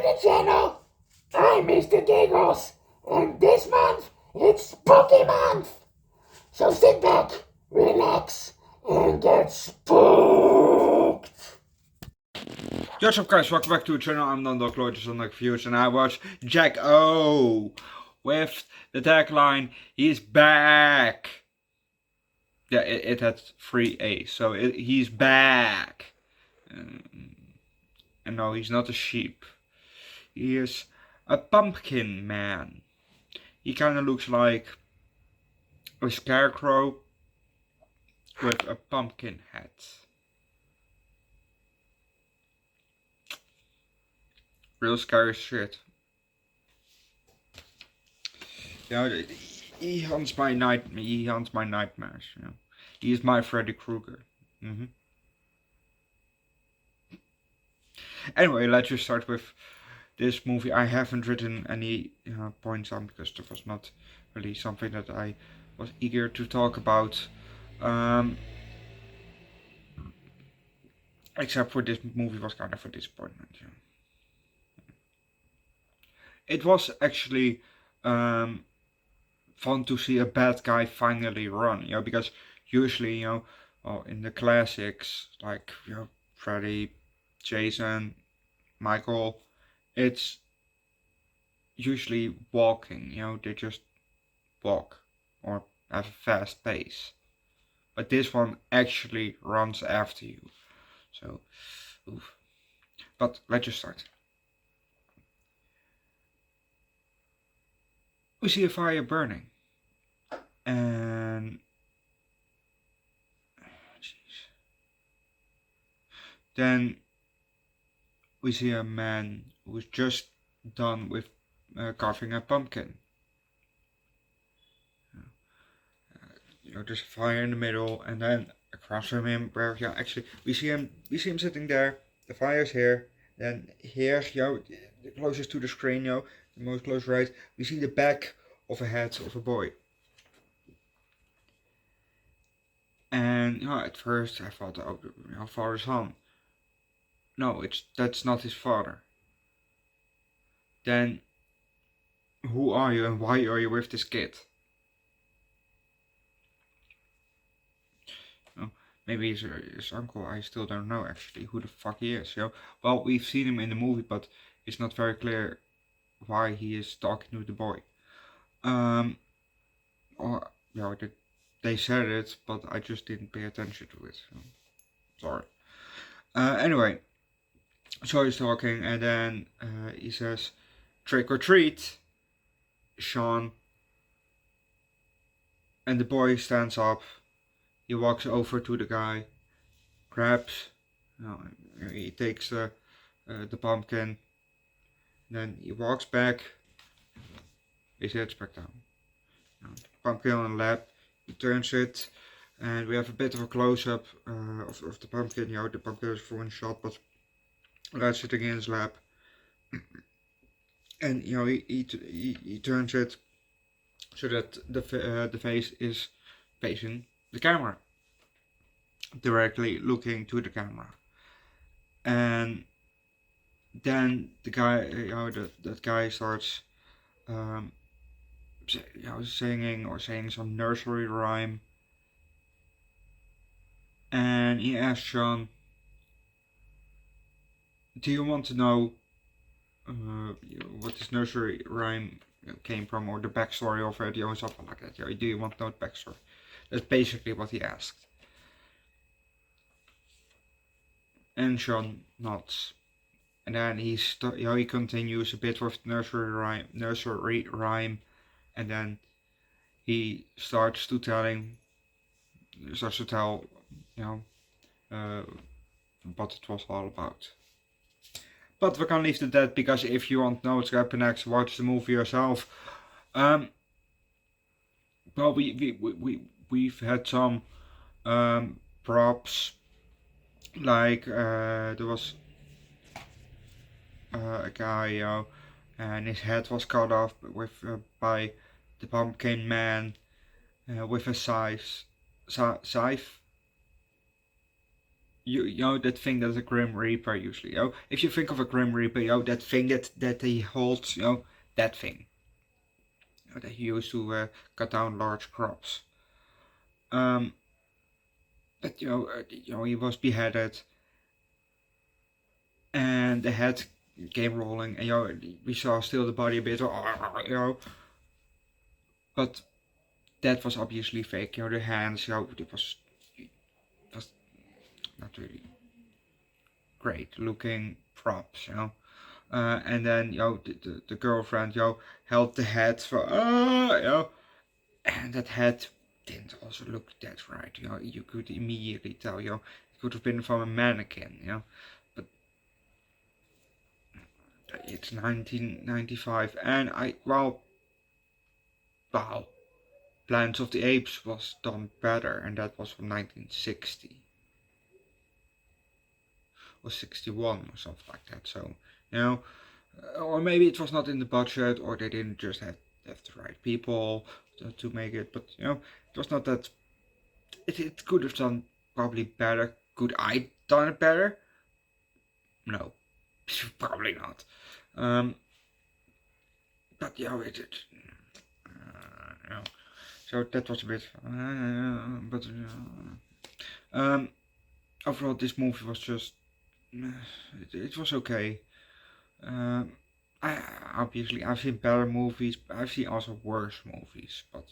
the channel. I'm Mr. Giggles, and this month it's Spooky Month. So sit back, relax, and get spooked. What's up guys, welcome back to the channel. I'm Underdog Reacts, and I watch Jack O with the tagline, he's back. Yeah, it had 3 A's, so he's back. And no, he's not a sheep. He is a pumpkin man. He kind of looks like a scarecrow with a pumpkin hat. Real scary shit. You know, he haunts my nightmares. You know, he is my Freddy Krueger. Anyway, let's just start with this movie. I haven't written any points on because there was not really something that I was eager to talk about. Except for this movie was kind of a disappointment. You know. It was actually fun to see a bad guy finally run, you know, because usually, you know, in the classics like, you know, Freddy, Jason, Michael, it's usually walking, you know, they just walk or have a fast pace. But this one actually runs after you. So, oof. But let's just start. We see a fire burning. And then we see a man who's just done with carving a pumpkin. You know, there's a fire in the middle, and then across from him, where actually we see him sitting there. The fire's here. Then here, you know, the closest to the screen, you know, the most close right, we see the back of a head of a boy. And you know, at first I thought, oh, you know, father's son. No, that's not his father. Then, who are you and why are you with this kid? Oh, maybe he's his uncle. I still don't know actually who the fuck he is. You know? Well, we've seen him in the movie, but it's not very clear why he is talking to the boy. Or you know, they said it, but I just didn't pay attention to it. So, sorry. Anyway, so he's talking, and then he says, "Trick or treat, Sean." And the boy stands up. He walks over to the guy, grabs, you know, he takes the pumpkin, then he walks back, he sits back down. You know, pumpkin on the lap, he turns it, and we have a bit of a close-up of the pumpkin. You know, the pumpkin is for one shot, but that's sitting in his lap. And you know, he turns it so that the face is facing the camera, directly looking to the camera. And then the guy, you know, that guy starts, you know, singing or saying some nursery rhyme. And he asks Sean, "Do you want to know what this nursery rhyme came from, or the backstory of it, you know, something like that? You know, do you want to know the backstory?" That's basically what he asked. And Sean nods. And then he continues a bit with the nursery rhyme, and then he starts to tell, you know, what it was all about. But we can leave it at that, because if you want to know what's going to happen next, watch the movie yourself. Well, we've had some props, like there was a guy, you know, and his head was cut off by the pumpkin man with a scythe. you know that thing that's a Grim Reaper usually. You know, if you think of a Grim Reaper, you know that thing that he holds. You know that thing. You know, that he used to cut down large crops. Um, but you know he was beheaded, and the head came rolling, and you know we saw still the body a bit. You know, but that was obviously fake. You know the hands. You know it was not really great looking props. You know. And then the girlfriend held the head for and that head didn't also look that right. You could immediately tell. It could have been from a mannequin. But it's 1995, and wow, Planet of the Apes was done better, and that was from 1960 or 61 or something like that. So or maybe it was not in the budget, or they didn't just have the right people to make it. But it was not that. It could have done probably better. Could I done it better? No, probably not. But so that was a bit. But overall, this movie was just. It was okay. Obviously I've seen better movies. I've seen also worse movies, but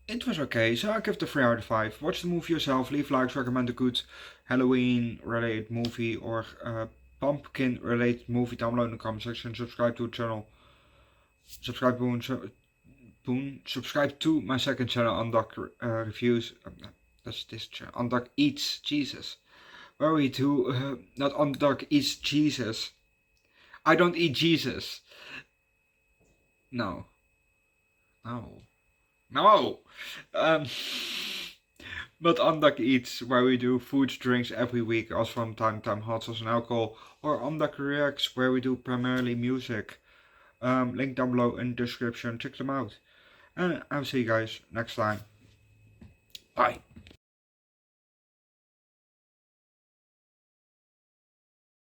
it was okay. So I give it a 3 out of 5. Watch the movie yourself. Leave likes. Recommend a good Halloween related movie or pumpkin related movie down below in the comment section. Subscribe to the channel. Subscribe subscribe to my second channel, Underdog Reviews. That's this channel, Underdog Eats. Jesus. Where we do not Underdog Eats Jesus. I don't eat Jesus. No. But Underdog Eats, where we do food, drinks every week, also from time to time hot sauce and alcohol. Or Underdog Reacts, where we do primarily music. Link down below in the description. Check them out. And I'll see you guys next time. Bye.